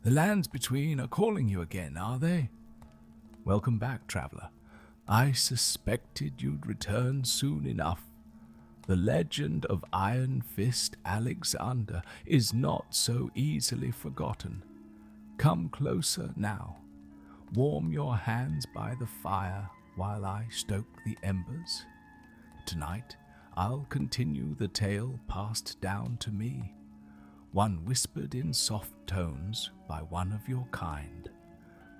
The lands between are calling you again, are they? Welcome back, traveler. I suspected you'd return soon enough. The legend of Iron Fist Alexander is not so easily forgotten. Come closer now. Warm your hands by the fire while I stoke the embers. Tonight, I'll continue the tale passed down to me, one whispered in soft tones by one of your kind.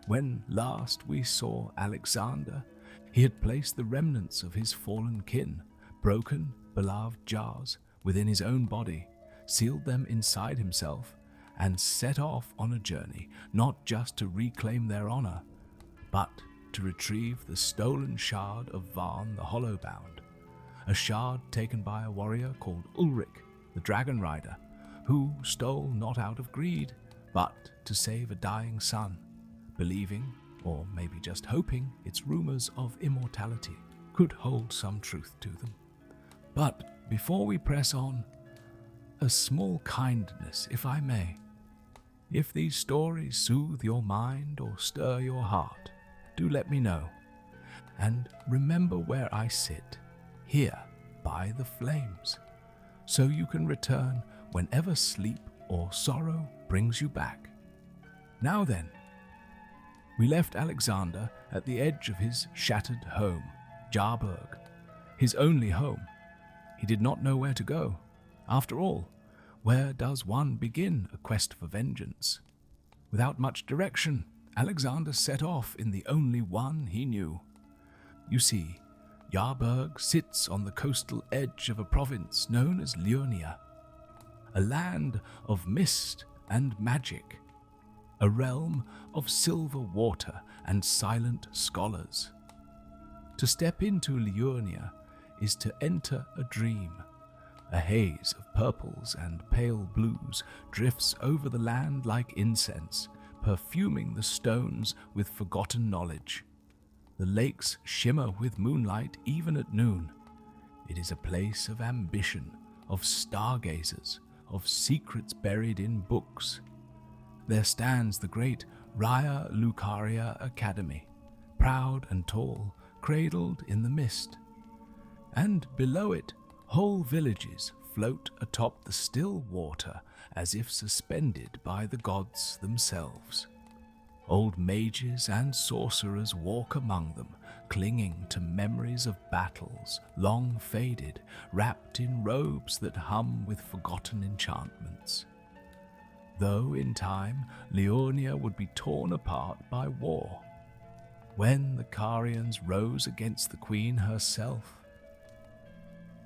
When last we saw Alexander, he had placed the remnants of his fallen kin, broken, beloved jars, within his own body, sealed them inside himself, and set off on a journey not just to reclaim their honor, but to retrieve the stolen shard of Varn the Hollowbound, a shard taken by a warrior called Ulrich, the Dragon Rider, who stole not out of greed, but to save a dying son, believing, or maybe just hoping, its rumors of immortality could hold some truth to them. But before we press on, a small kindness, if I may. If these stories soothe your mind or stir your heart, do let me know. And remember where I sit, here by the flames, so you can return whenever sleep or sorrow brings you back. Now then, we left Alexander at the edge of his shattered home, Jarburg, his only home. He did not know where to go. After all, where does one begin a quest for vengeance? Without much direction, Alexander set off in the only one he knew. You see, Jarburg sits on the coastal edge of a province known as Liurnia, a land of mist and magic, a realm of silver water and silent scholars. To step into Liurnia is to enter a dream. A haze of purples and pale blues drifts over the land like incense, perfuming the stones with forgotten knowledge. The lakes shimmer with moonlight even at noon. It is a place of ambition, of stargazers, of secrets buried in books. There stands the great Raya Lucaria Academy, proud and tall, cradled in the mist. And below it, whole villages float atop the still water as if suspended by the gods themselves. Old mages and sorcerers walk among them, clinging to memories of battles long faded, wrapped in robes that hum with forgotten enchantments. Though in time, Liurnia would be torn apart by war, when the Carians rose against the queen herself.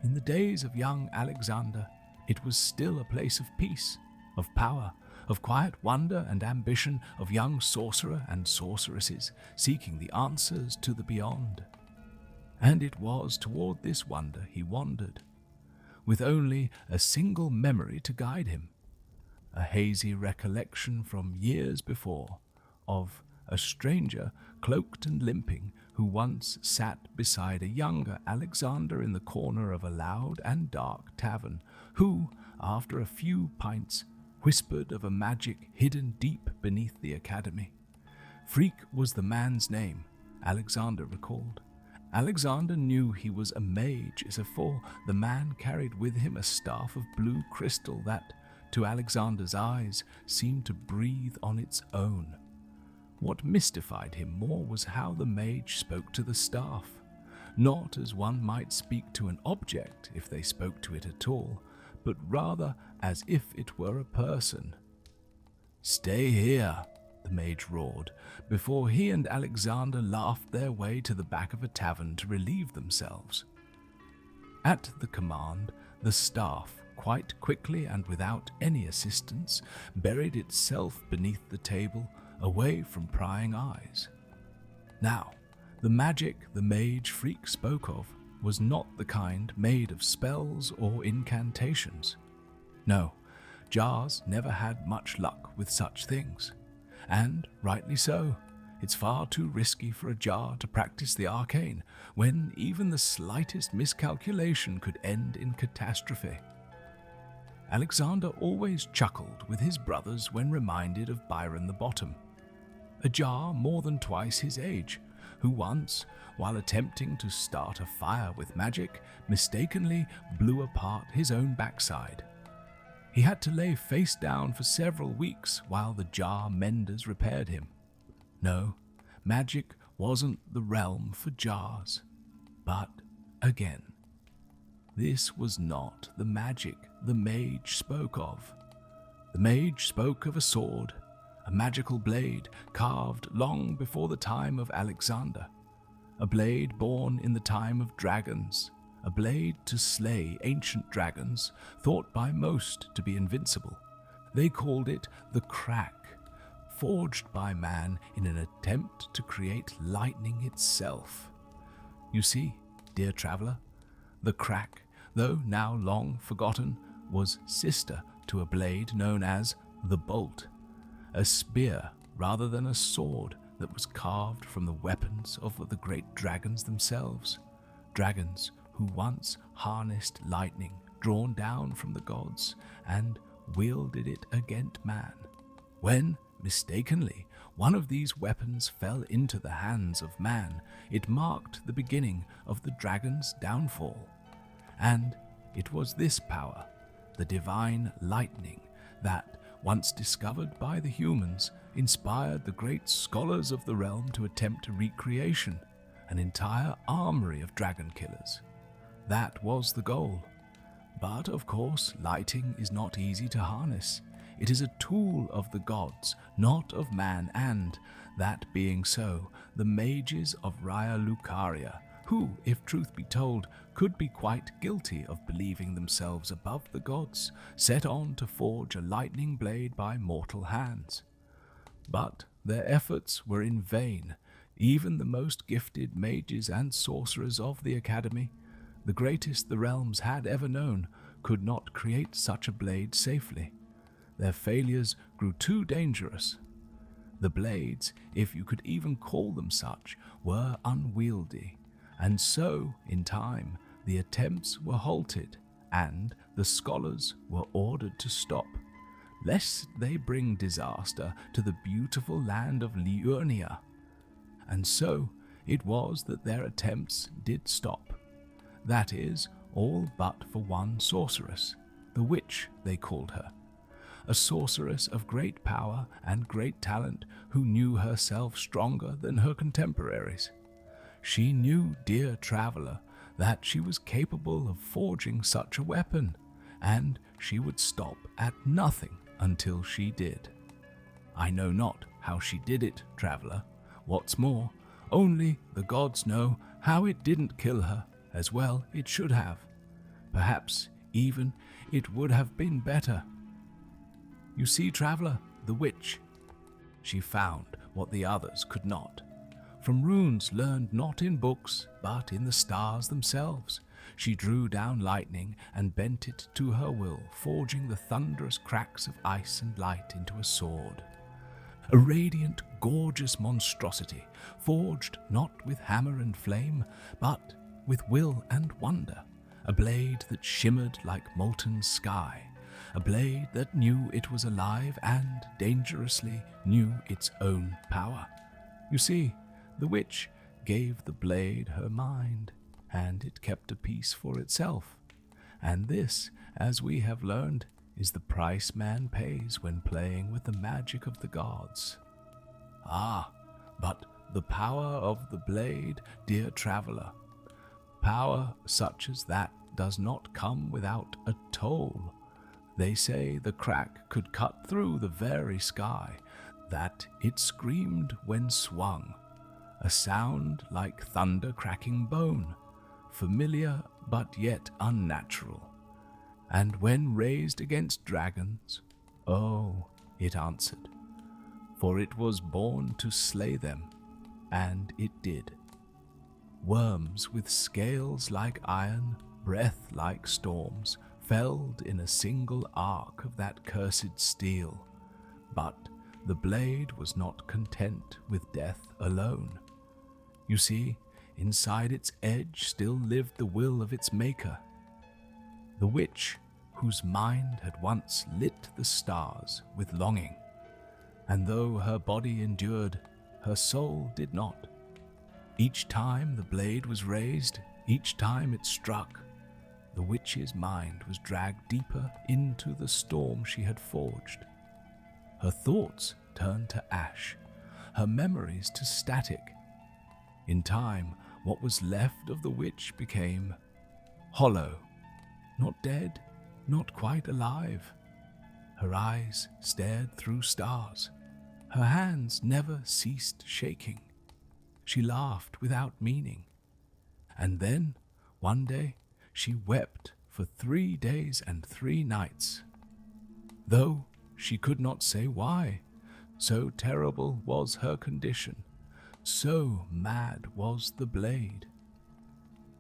In the days of young Alexander, it was still a place of peace, of power, of quiet wonder and ambition, of young sorcerer and sorceresses seeking the answers to the beyond. And it was toward this wonder he wandered, with only a single memory to guide him, a hazy recollection from years before of a stranger cloaked and limping who once sat beside a younger Alexander in the corner of a loud and dark tavern, who, after a few pints, whispered of a magic hidden deep beneath the academy. Freak was the man's name, Alexander recalled. Alexander knew he was a mage, as for the man carried with him a staff of blue crystal that, to Alexander's eyes, seemed to breathe on its own. What mystified him more was how the mage spoke to the staff, not as one might speak to an object if they spoke to it at all, but rather as if it were a person. "Stay here," the mage roared, before he and Alexander laughed their way to the back of a tavern to relieve themselves. At the command, the staff, quite quickly and without any assistance, buried itself beneath the table, away from prying eyes. Now, the magic the mage Freak spoke of was not the kind made of spells or incantations. No, jars never had much luck with such things, and rightly so. It's far too risky for a jar to practice the arcane, when even the slightest miscalculation could end in catastrophe. Alexander always chuckled with his brothers when reminded of Byron the Bottom, a jar more than twice his age, who once, while attempting to start a fire with magic, mistakenly blew apart his own backside. He had to lay face down for several weeks while the jar menders repaired him. No, magic wasn't the realm for jars. But, again, this was not the magic the mage spoke of. The mage spoke of a sword, a magical blade carved long before the time of Alexander, a blade born in the time of dragons, a blade to slay ancient dragons thought by most to be invincible. They called it the crack, forged by man in an attempt to create lightning itself. You see, dear traveler, the crack, though now long forgotten, was sister to a blade known as the bolt, a spear rather than a sword that was carved from the weapons of the great dragons themselves, dragons who once harnessed lightning drawn down from the gods and wielded it against man. When, mistakenly, one of these weapons fell into the hands of man, it marked the beginning of the dragon's downfall. And it was this power, the divine lightning, that, once discovered by the humans, inspired the great scholars of the realm to attempt a recreation, an entire armory of dragon killers. That was the goal. But, of course, lighting is not easy to harness. It is a tool of the gods, not of man, and, that being so, the mages of Raya Lucaria, who, if truth be told, could be quite guilty of believing themselves above the gods, set on to forge a lightning blade by mortal hands. But their efforts were in vain. Even the most gifted mages and sorcerers of the Academy, the greatest the realms had ever known, could not create such a blade safely. Their failures grew too dangerous. The blades, if you could even call them such, were unwieldy, and so, in time, the attempts were halted, and the scholars were ordered to stop, lest they bring disaster to the beautiful land of Liurnia. And so it was that their attempts did stop. That is, all but for one sorceress, the witch they called her, a sorceress of great power and great talent who knew herself stronger than her contemporaries. She knew, dear traveler, that she was capable of forging such a weapon, and she would stop at nothing until she did. I know not how she did it, traveler. What's more, only the gods know how it didn't kill her, as well it should have. Perhaps even it would have been better. You see, traveler, the witch, she found what the others could not. From runes learned not in books, but in the stars themselves, she drew down lightning and bent it to her will, forging the thunderous cracks of ice and light into a sword. A radiant, gorgeous monstrosity, forged not with hammer and flame, but with will and wonder, a blade that shimmered like molten sky, a blade that knew it was alive and dangerously knew its own power. You see, the witch gave the blade her mind, and it kept a piece for itself. And this, as we have learned, is the price man pays when playing with the magic of the gods. Ah, but the power of the blade, dear traveler, power such as that does not come without a toll. They say the crack could cut through the very sky, that it screamed when swung, a sound like thunder cracking bone, familiar but yet unnatural. And when raised against dragons, oh, it answered, for it was born to slay them, and it did. Worms with scales like iron, breath like storms, felled in a single arc of that cursed steel. But the blade was not content with death alone. You see, inside its edge still lived the will of its maker. The witch, whose mind had once lit the stars with longing. And though her body endured, her soul did not. Each time the blade was raised, each time it struck, the witch's mind was dragged deeper into the storm she had forged. Her thoughts turned to ash, her memories to static. In time, what was left of the witch became hollow, not dead, not quite alive. Her eyes stared through stars. Her hands never ceased shaking. She laughed without meaning. And then, one day, she wept for 3 days and 3 nights. Though she could not say why, so terrible was her condition, so mad was the blade,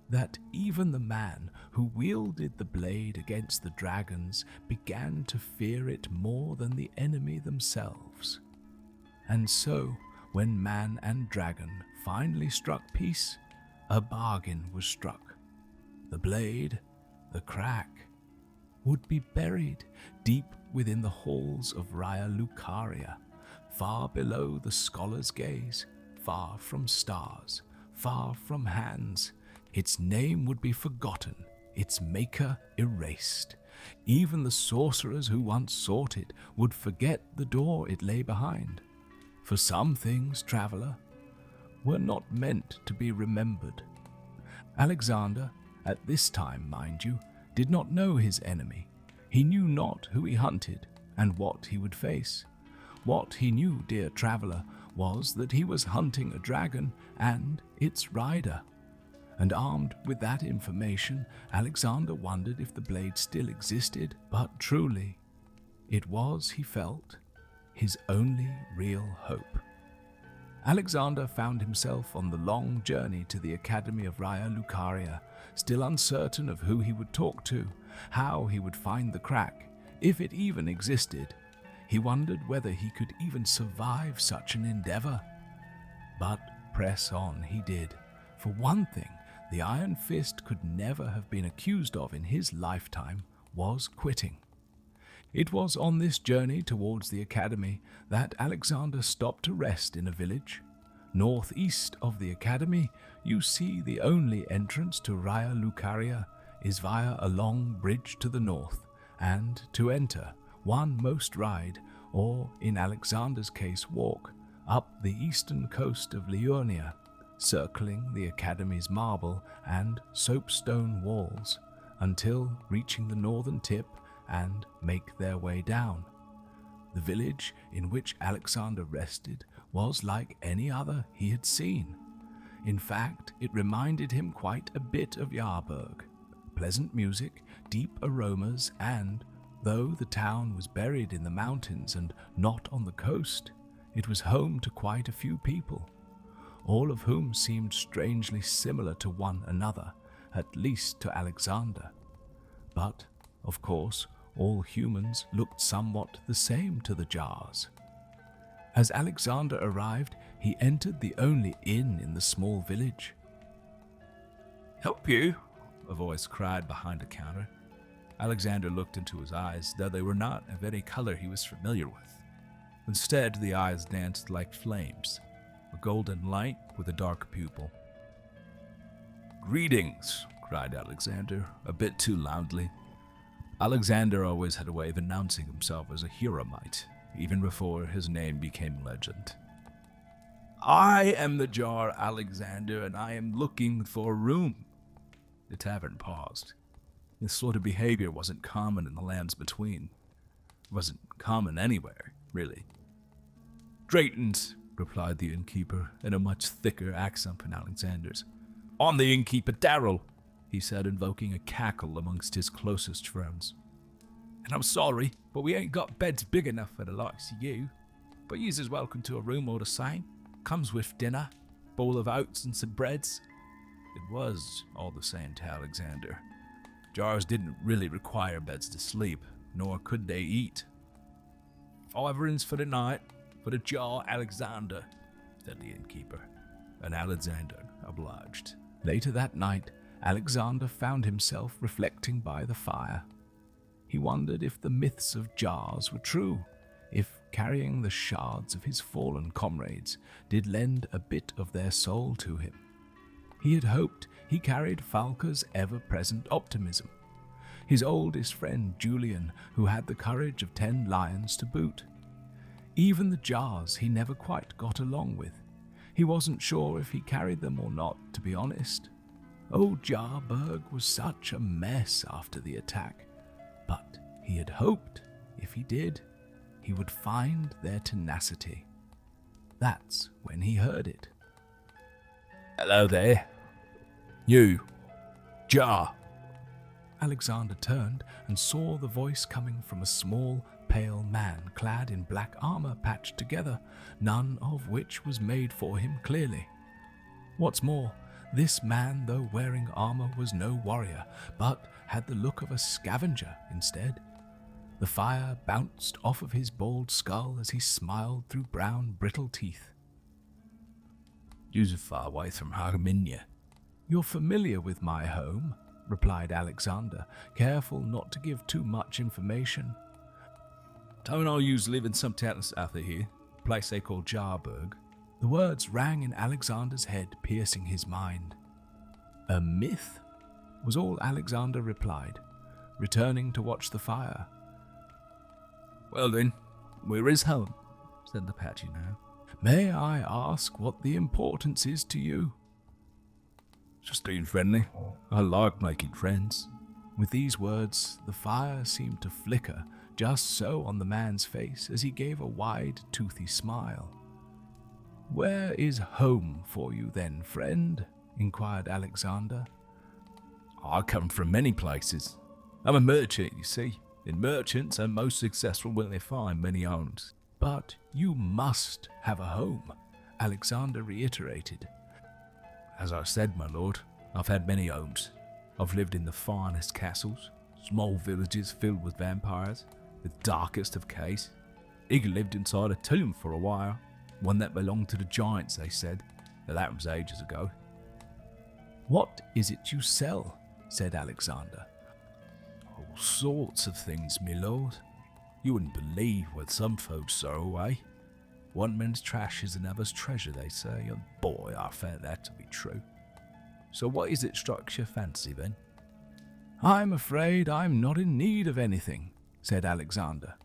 that even the man who wielded the blade against the dragons began to fear it more than the enemy themselves. And so, when man and dragon finally struck peace, a bargain was struck. The blade, the crack, would be buried deep within the halls of Raya Lucaria, far below the scholar's gaze, far from stars, far from hands. Its name would be forgotten, its maker erased. Even the sorcerers who once sought it would forget the door it lay behind. For some things, traveler, were not meant to be remembered. Alexander, at this time, mind you, did not know his enemy. He knew not who he hunted and what he would face. What he knew, dear traveler, was that he was hunting a dragon and its rider. And armed with that information, Alexander wondered if the blade still existed, but truly, it was, he felt, his only real hope. Alexander found himself on the long journey to the Academy of Raya Lucaria, still uncertain of who he would talk to, how he would find the crack, if it even existed. He wondered whether he could even survive such an endeavor. But press on he did. For one thing, the Iron Fist could never have been accused of in his lifetime was quitting. It was on this journey towards the academy that Alexander stopped to rest in a village. Northeast of the academy, you see the only entrance to Raya Lucaria is via a long bridge to the north, and to enter, one must ride, or in Alexander's case walk, up the eastern coast of Liurnia, circling the academy's marble and soapstone walls, until reaching the northern tip and make their way down. The village in which Alexander rested was like any other he had seen. In fact, it reminded him quite a bit of Yarburg. Pleasant music, deep aromas, and, though the town was buried in the mountains and not on the coast, it was home to quite a few people, all of whom seemed strangely similar to one another, at least to Alexander. But, of course, all humans looked somewhat the same to the jars. As Alexander arrived, he entered the only inn in the small village. "Help you?" a voice cried behind a counter. Alexander looked into his eyes, though they were not of any color he was familiar with. Instead, the eyes danced like flames, a golden light with a dark pupil. "Greetings," cried Alexander, a bit too loudly. Alexander always had a way of announcing himself as a hero might, even before his name became legend. "I am the Jar Alexander, and I am looking for a room." The tavern paused. This sort of behavior wasn't common in the lands between. It wasn't common anywhere, really. "Drayton's," replied the innkeeper, in a much thicker accent than Alexander's. "I'm the innkeeper, Darrell," he said, invoking a cackle amongst his closest friends. "And I'm sorry, but we ain't got beds big enough for the likes of you. But yous is welcome to a room all the same. Comes with dinner, bowl of oats and some breads." It was all the same to Alexander. Jars didn't really require beds to sleep, nor could they eat. "5 for the night, for the Jar Alexander," said the innkeeper, and Alexander obliged. Later that night, Alexander found himself reflecting by the fire. he wondered if the myths of jars were true, if carrying the shards of his fallen comrades did lend a bit of their soul to him. He had hoped he carried Falca's ever-present optimism, his oldest friend Julian, who had the courage of 10 lions to boot. Even the jars he never quite got along with. He wasn't sure if he carried them or not, to be honest. Old Jarberg was such a mess after the attack, but he had hoped, if he did, he would find their tenacity. That's when he heard it. Hello there. You. Jar. Alexander turned and saw the voice coming from a small, pale man clad in black armor patched together, none of which was made for him clearly. What's more, this man, though wearing armor, was no warrior, but had the look of a scavenger instead. The fire bounced off of his bald skull as he smiled through brown, brittle teeth. You're far away from Harminia. You're familiar with my home, replied Alexander, careful not to give too much information. Don't know you live in some town south of here, a place they call Jarberg. The words rang in Alexander's head, piercing his mind. A myth? Was all Alexander replied, returning to watch the fire. Well then, where is home? Said the Apache now. May I ask what the importance is to you? Just being friendly. I like making friends. With these words, the fire seemed to flicker just so on the man's face as he gave a wide, toothy smile. Where is home for you then, friend? Inquired Alexander. I come from many places. I'm a merchant, you see, and merchants are most successful when they find many homes. But you must have a home, Alexander reiterated. As I said, my lord, I've had many homes. I've lived in the finest castles, small villages filled with vampires, the darkest of caves. Even lived inside a tomb for a while, one that belonged to the giants, they said, but that was ages ago. What is it you sell? Said Alexander. All sorts of things, my lord. You wouldn't believe what some folks throw away. One man's trash is another's treasure, they say, and boy, I found that to be true. So what is it strikes your fancy, then? I'm afraid I'm not in need of anything, said Alexander.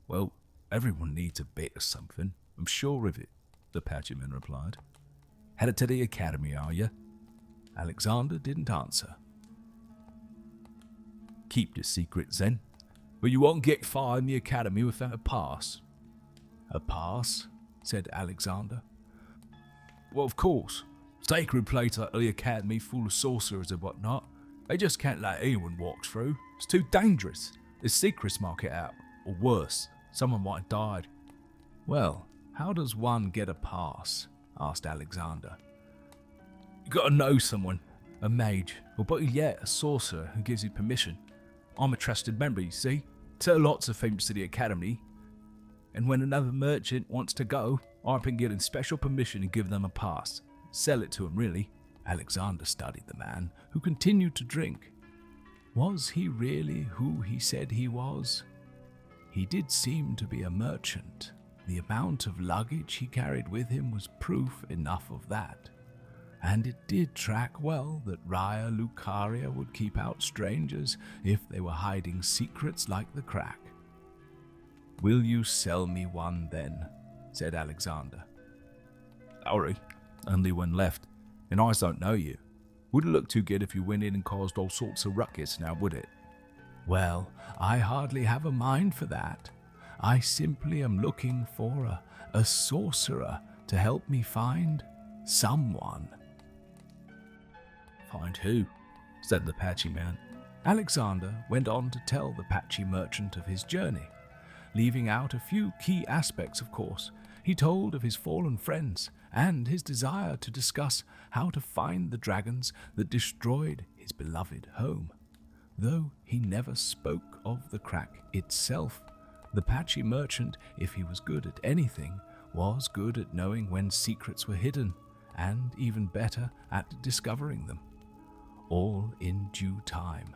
Well, everyone needs a bit of something, I'm sure of it, the Apacheman replied. Headed to the academy, are you? Alexander didn't answer. Keep your secrets, then. But you won't get far in the academy without a pass. A pass? Said Alexander. Well, of course. Sacred place like the academy full of sorcerers and whatnot. They just can't let anyone walk through. It's too dangerous. There's secrets market out. Or worse, someone might have died. Well, how does one get a pass? Asked Alexander. You gotta know someone. A mage, or better yet, a sorcerer who gives you permission. I'm a trusted member, you see. Tell lots of things to the academy. And when another merchant wants to go, I've been given special permission to give them a pass. Sell it to him, really. Alexander studied the man, who continued to drink. Was he really who he said he was? He did seem to be a merchant. The amount of luggage he carried with him was proof enough of that. And it did track well that Raya Lucaria would keep out strangers if they were hiding secrets like the crack. Will you sell me one then? Said Alexander. Sorry, only one left, and I don't know you. Wouldn't look too good if you went in and caused all sorts of ruckus now, would it? Well, I hardly have a mind for that. I simply am looking for a sorcerer to help me find someone. Find who? Said the patchy man. Alexander went on to tell the patchy merchant of his journey. Leaving out a few key aspects, of course, he told of his fallen friends and his desire to discuss how to find the dragons that destroyed his beloved home. Though he never spoke of the crack itself, the patchy merchant, if he was good at anything, was good at knowing when secrets were hidden, and even better at discovering them. All in due time.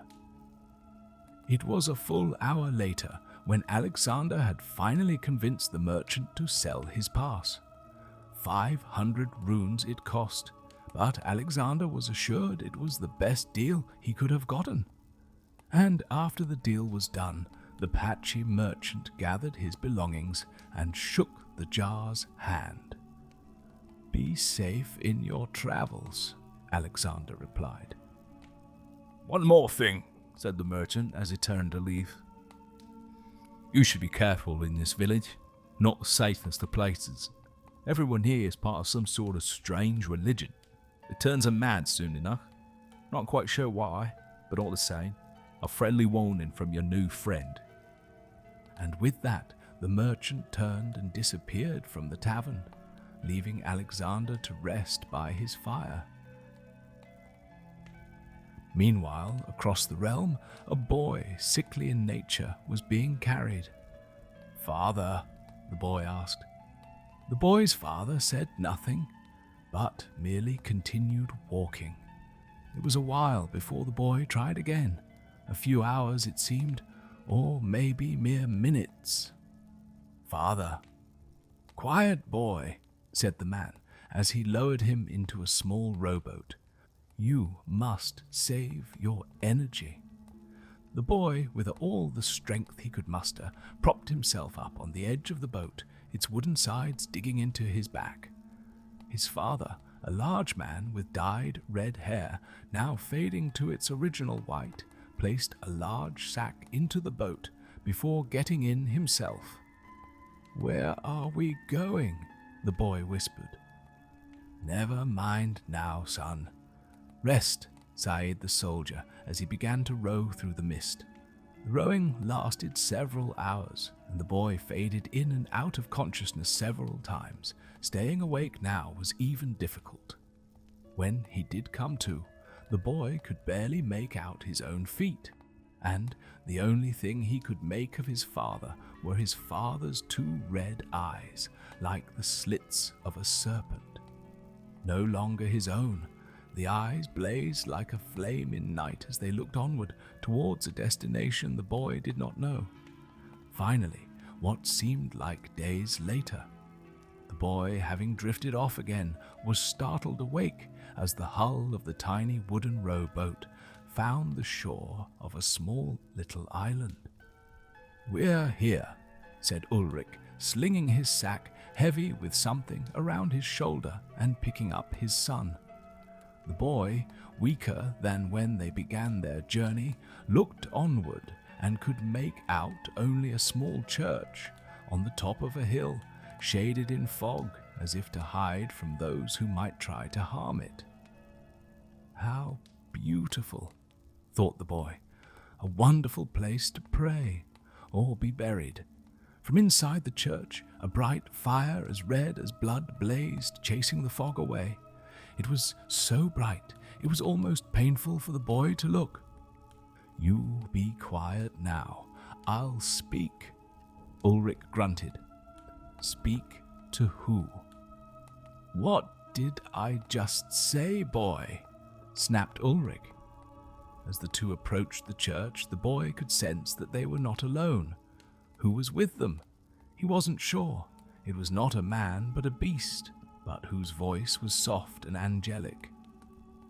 It was a full hour later when Alexander had finally convinced the merchant to sell his pass. 500 runes it cost, but Alexander was assured it was the best deal he could have gotten. And after the deal was done, the patchy merchant gathered his belongings and shook the jar's hand. "Be safe in your travels," Alexander replied. "One more thing," said the merchant as he turned to leave. "You should be careful in this village, not the safest of places. Everyone here is part of some sort of strange religion. It turns them mad soon enough. Not quite sure why, but all the same, a friendly warning from your new friend." And with that, the merchant turned and disappeared from the tavern, leaving Alexander to rest by his fire. Meanwhile, across the realm, a boy, sickly in nature, was being carried. "Father?" the boy asked. The boy's father said nothing, but merely continued walking. It was a while before the boy tried again. A few hours, it seemed, or maybe mere minutes. "Father." "Quiet, boy," said the man, as he lowered him into a small rowboat. "You must save your energy." The boy, with all the strength he could muster, propped himself up on the edge of the boat, its wooden sides digging into his back. His father, a large man with dyed red hair, now fading to its original white, placed a large sack into the boat before getting in himself. "Where are we going?" the boy whispered. "Never mind now, son. Rest," sighed the soldier as he began to row through the mist. The rowing lasted several hours, and the boy faded in and out of consciousness several times. Staying awake now was even difficult. When he did come to, the boy could barely make out his own feet, and the only thing he could make of his father were his father's two red eyes, like the slits of a serpent. No longer his own, the eyes blazed like a flame in night as they looked onward towards a destination the boy did not know. Finally, what seemed like days later, the boy, having drifted off again, was startled awake as the hull of the tiny wooden rowboat found the shore of a small little island. "We're here," said Ulrich, slinging his sack heavy with something around his shoulder and picking up his son. The boy, weaker than when they began their journey, looked onward and could make out only a small church on the top of a hill, shaded in fog as if to hide from those who might try to harm it. "How beautiful," thought the boy. "A wonderful place to pray or be buried." From inside the church, a bright fire as red as blood blazed, chasing the fog away. It was so bright, it was almost painful for the boy to look. "You be quiet now. I'll speak," Ulrich grunted. "Speak to who?" "What did I just say, boy?" snapped Ulrich. As the two approached the church, the boy could sense that they were not alone. Who was with them? He wasn't sure. It was not a man, but a beast, but whose voice was soft and angelic.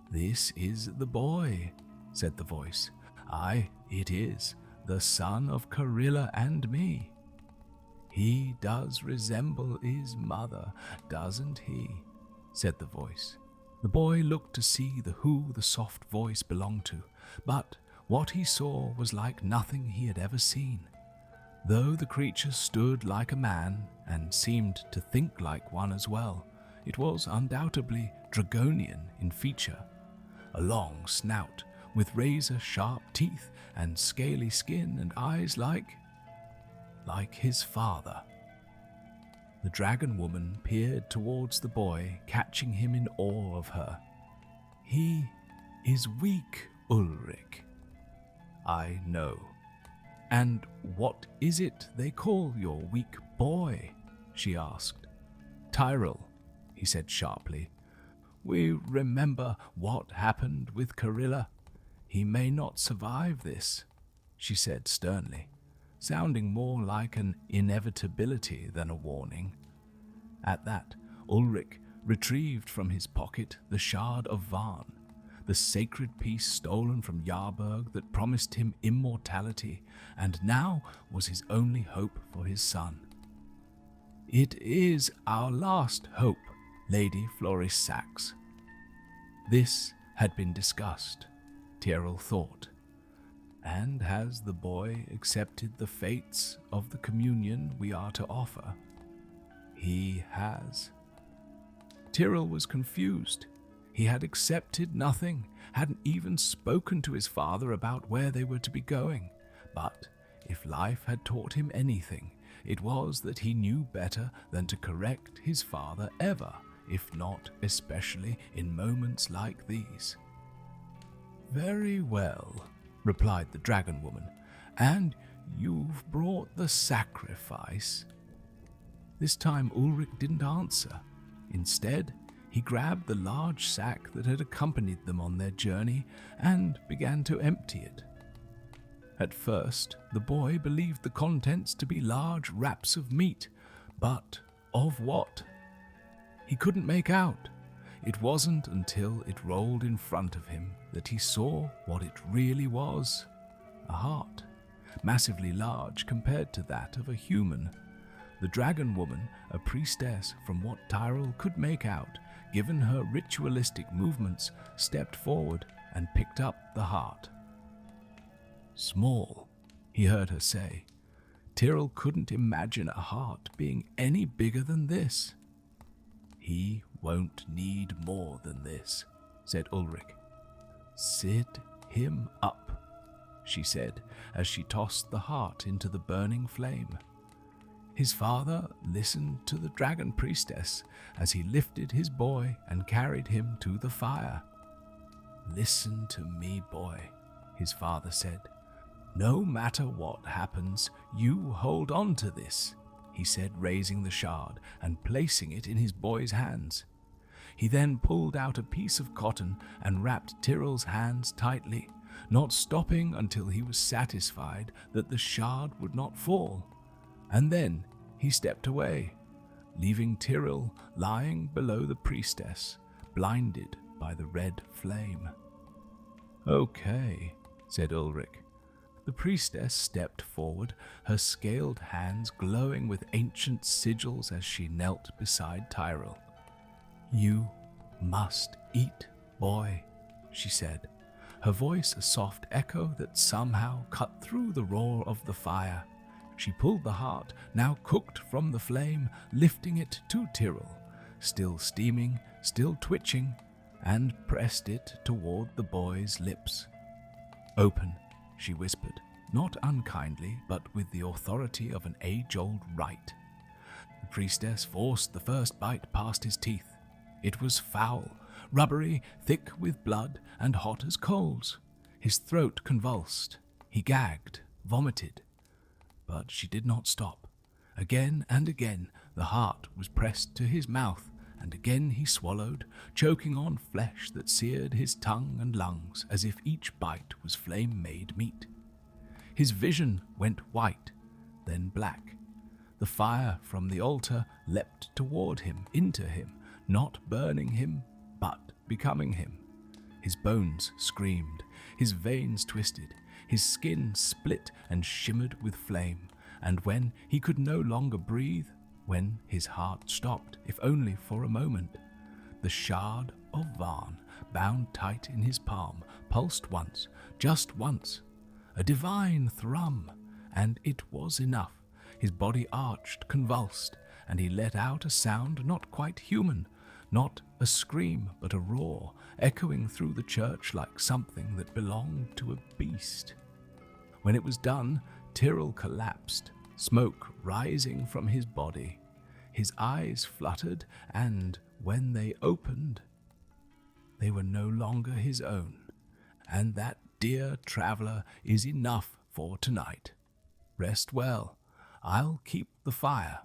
"This is the boy," said the voice. "Aye, it is, the son of Carilla and me. He does resemble his mother, doesn't he?" said the voice. The boy looked to see who the soft voice belonged to, but what he saw was like nothing he had ever seen. Though the creature stood like a man and seemed to think like one as well, it was undoubtedly draconian in feature. A long snout with razor-sharp teeth and scaly skin and eyes like his father. The dragon woman peered towards the boy, catching him in awe of her. "He is weak, Ulrich." "I know. And what is it they call your weak boy?" she asked. "Tyrell," he said sharply. "We remember what happened with Carilla. He may not survive this." she said sternly, sounding more like an inevitability than a warning. At that, Ulrich retrieved from his pocket the Shard of Varn, the sacred piece stolen from Jarberg that promised him immortality and now was his only hope for his son. "It is our last hope, Lady Floris Sax." This had been discussed, Tyrell thought. And has the boy accepted the fates of the communion we are to offer? He has. Tyrell was confused. He had accepted nothing, hadn't even spoken to his father about where they were to be going. But if life had taught him anything, it was that he knew better than to correct his father ever, if not especially in moments like these. "Very well," replied the dragon woman, "and you've brought the sacrifice." This time Ulrich didn't answer. Instead, he grabbed the large sack that had accompanied them on their journey and began to empty it. At first, the boy believed the contents to be large wraps of meat, but of what? He couldn't make out. It wasn't until it rolled in front of him that he saw what it really was. A heart, massively large compared to that of a human. The dragon woman, a priestess from what Tyrell could make out, given her ritualistic movements, stepped forward and picked up the heart. "Small," he heard her say. Tyrell couldn't imagine a heart being any bigger than this. "He won't need more than this," said Ulrich. "Sit him up," she said as she tossed the heart into the burning flame. His father listened to the dragon priestess as he lifted his boy and carried him to the fire. "Listen to me, boy," his father said. "No matter what happens, you hold on to this," he said, raising the shard and placing it in his boy's hands. He then pulled out a piece of cotton and wrapped Tyrell's hands tightly, not stopping until he was satisfied that the shard would not fall. And then he stepped away, leaving Tyrell lying below the priestess, blinded by the red flame. "Okay," said Ulrich. The priestess stepped forward, her scaled hands glowing with ancient sigils as she knelt beside Tyrell. "You must eat, boy," she said, her voice a soft echo that somehow cut through the roar of the fire. She pulled the heart, now cooked from the flame, lifting it to Tyrell, still steaming, still twitching, and pressed it toward the boy's lips. "Open," she whispered, not unkindly, but with the authority of an age-old rite. The priestess forced the first bite past his teeth. It was foul, rubbery, thick with blood, and hot as coals. His throat convulsed. He gagged, vomited. But she did not stop. Again and again the heart was pressed to his mouth, and again he swallowed, choking on flesh that seared his tongue and lungs as if each bite was flame-made meat. His vision went white, then black. The fire from the altar leapt toward him, into him, not burning him, but becoming him. His bones screamed, his veins twisted, his skin split and shimmered with flame, and when he could no longer breathe, when his heart stopped, if only for a moment, the shard of Varn, bound tight in his palm, pulsed once, just once, a divine thrum, and it was enough. His body arched, convulsed, and he let out a sound not quite human, not a scream but a roar, echoing through the church like something that belonged to a beast. When it was done, Tyrell collapsed, smoke rising from his body. His eyes fluttered, and when they opened, they were no longer his own, and that dear traveler is enough for tonight. Rest well. I'll keep the fire.